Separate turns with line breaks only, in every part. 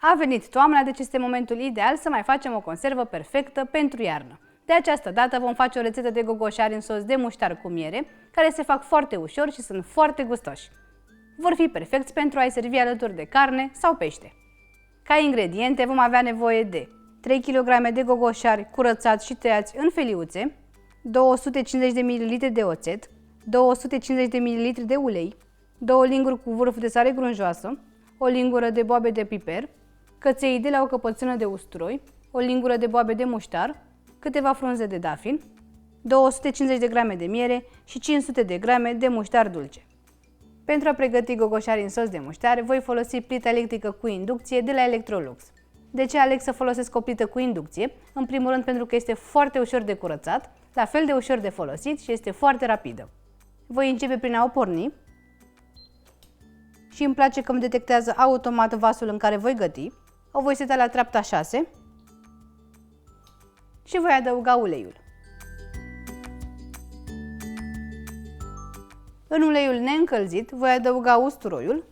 A venit toamna, deci este momentul ideal să mai facem o conservă perfectă pentru iarnă. De această dată vom face o rețetă de gogoșari în sos de muștar cu miere, care se fac foarte ușor și sunt foarte gustoși. Vor fi perfecți pentru a-i servi alături de carne sau pește. Ca ingrediente vom avea nevoie de 3 kg de gogoșari curățați și tăiați în feliuțe, 250 de ml de oțet, 250 de ml de ulei, 2 linguri cu vârf de sare grunjoasă, o lingură de boabe de piper, căței de la o căpățână de usturoi, o lingură de boabe de muștar, câteva frunze de dafin, 250 de grame de miere și 500 de grame de muștar dulce. Pentru a pregăti gogoșari în sos de muștar, voi folosi plită electrică cu inducție de la Electrolux. De ce aleg să folosesc o plită cu inducție? În primul rând pentru că este foarte ușor de curățat, la fel de ușor de folosit și este foarte rapidă. Voi începe prin a o porni și îmi place că îmi detectează automat vasul în care voi găti. O voi seta la treapta 6 și voi adăuga uleiul. În uleiul neîncălzit voi adăuga usturoiul,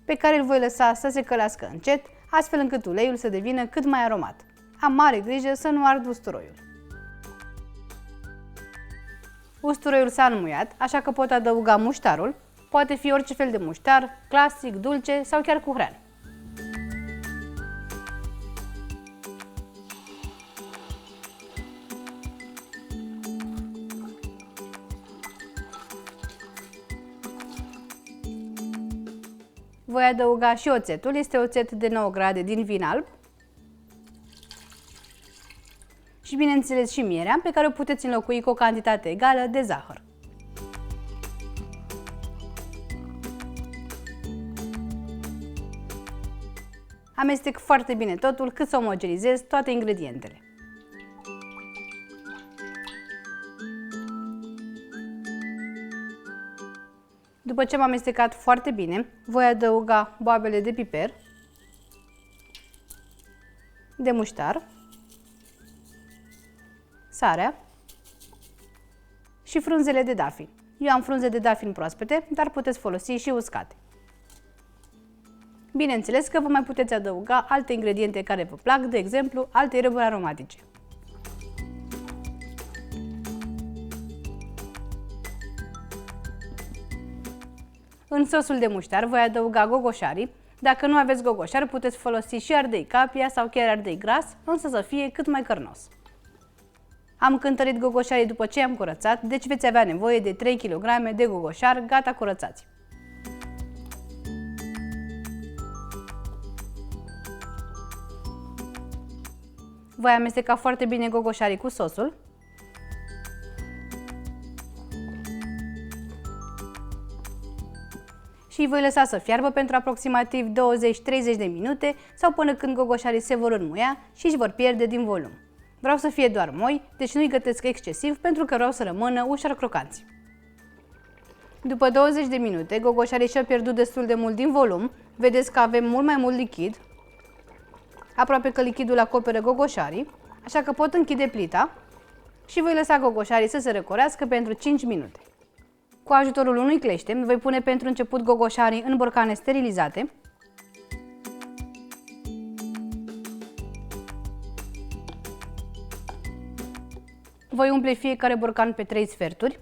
pe care îl voi lăsa să se călească încet, astfel încât uleiul să devină cât mai aromat. Am mare grijă să nu ard usturoiul. Usturoiul s-a înmuiat, așa că pot adăuga muștarul. Poate fi orice fel de muștar, clasic, dulce sau chiar cu hrean. Voi adăuga și oțetul, este oțet de 9 grade din vin alb. Și bineînțeles și mierea, pe care o puteți înlocui cu o cantitate egală de zahăr. Amestec foarte bine totul cât să omogenizez toate ingredientele. După ce am amestecat foarte bine, voi adăuga boabele de piper, de muștar, sarea și frunzele de dafin. Eu am frunze de dafin proaspete, dar puteți folosi și uscate. Bineînțeles că vă mai puteți adăuga alte ingrediente care vă plac, de exemplu, alte erburi aromatice. În sosul de muștar voi adăuga gogoșarii. Dacă nu aveți gogoșari, puteți folosi și ardei capia sau chiar ardei gras, însă să fie cât mai cărnos. Am cântărit gogoșarii după ce i-am curățat, deci veți avea nevoie de 3 kg de gogoșari gata curățați. Voi amesteca foarte bine gogoșarii cu sosul. Și îi voi lăsa să fiarbă pentru aproximativ 20-30 de minute sau până când gogoșarii se vor înmuia și își vor pierde din volum. Vreau să fie doar moi, deci nu-i gătesc excesiv pentru că vreau să rămână ușor crocanți. După 20 de minute, gogoșarii și-au pierdut destul de mult din volum. Vedeți că avem mult mai mult lichid, aproape că lichidul acoperă gogoșarii, așa că pot închide plita și voi lăsa gogoșarii să se răcorească pentru 5 minute. Cu ajutorul unui clește, voi pune pentru început gogoșarii în borcane sterilizate. Voi umple fiecare borcan pe 3 sferturi.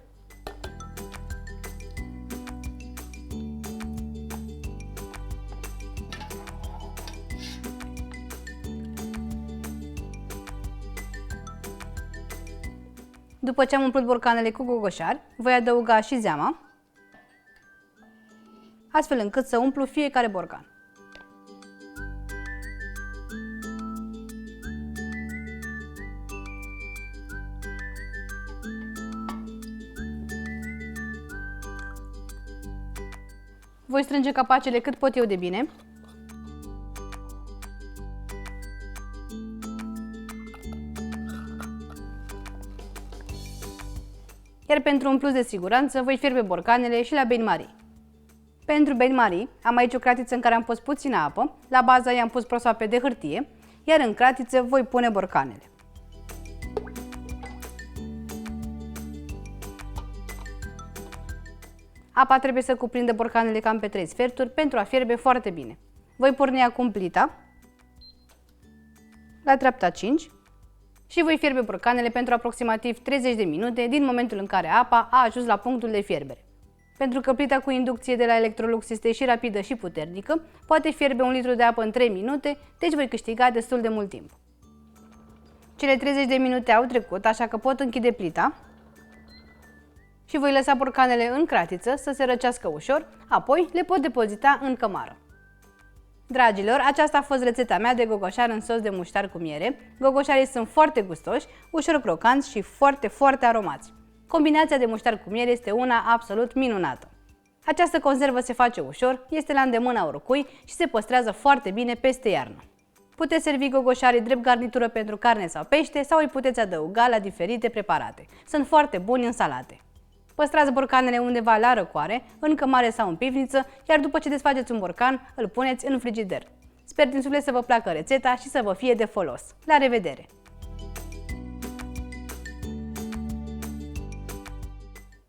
După ce am umplut borcanele cu gogoșari, voi adăuga și zeama, astfel încât să umplu fiecare borcan. Voi strânge capacele cât pot eu de bine. Iar pentru un plus de siguranță, voi fierbe borcanele și la bain-marie. Pentru bain-marie, am aici o cratiță în care am pus puțină apă, la bază i-am pus prosoape de hârtie, iar în cratiță voi pune borcanele. Apa trebuie să cuprindă borcanele cam pe 3 sferturi pentru a fierbe foarte bine. Voi porni acum plita la treapta 5 și voi fierbe borcanele pentru aproximativ 30 de minute din momentul în care apa a ajuns la punctul de fierbere. Pentru că plita cu inducție de la Electrolux este și rapidă și puternică, poate fierbe 1 litru de apă în 3 minute, deci voi câștiga destul de mult timp. Cele 30 de minute au trecut, așa că pot închide plita și voi lăsa borcanele în cratiță să se răcească ușor, apoi le pot depozita în cămară. Dragilor, aceasta a fost rețeta mea de gogoșari în sos de muștar cu miere. Gogoșarii sunt foarte gustoși, ușor crocanți și foarte aromați. Combinația de muștar cu miere este una absolut minunată. Această conservă se face ușor, este la îndemâna oricui și se păstrează foarte bine peste iarnă. Puteți servi gogoșarii drept garnitură pentru carne sau pește sau îi puteți adăuga la diferite preparate. Sunt foarte buni în salate. Păstrați borcanele undeva la răcoare, în cămare sau în pivniță, iar după ce desfaceți un borcan, îl puneți în frigider. Sper din suflet să vă placă rețeta și să vă fie de folos. La revedere!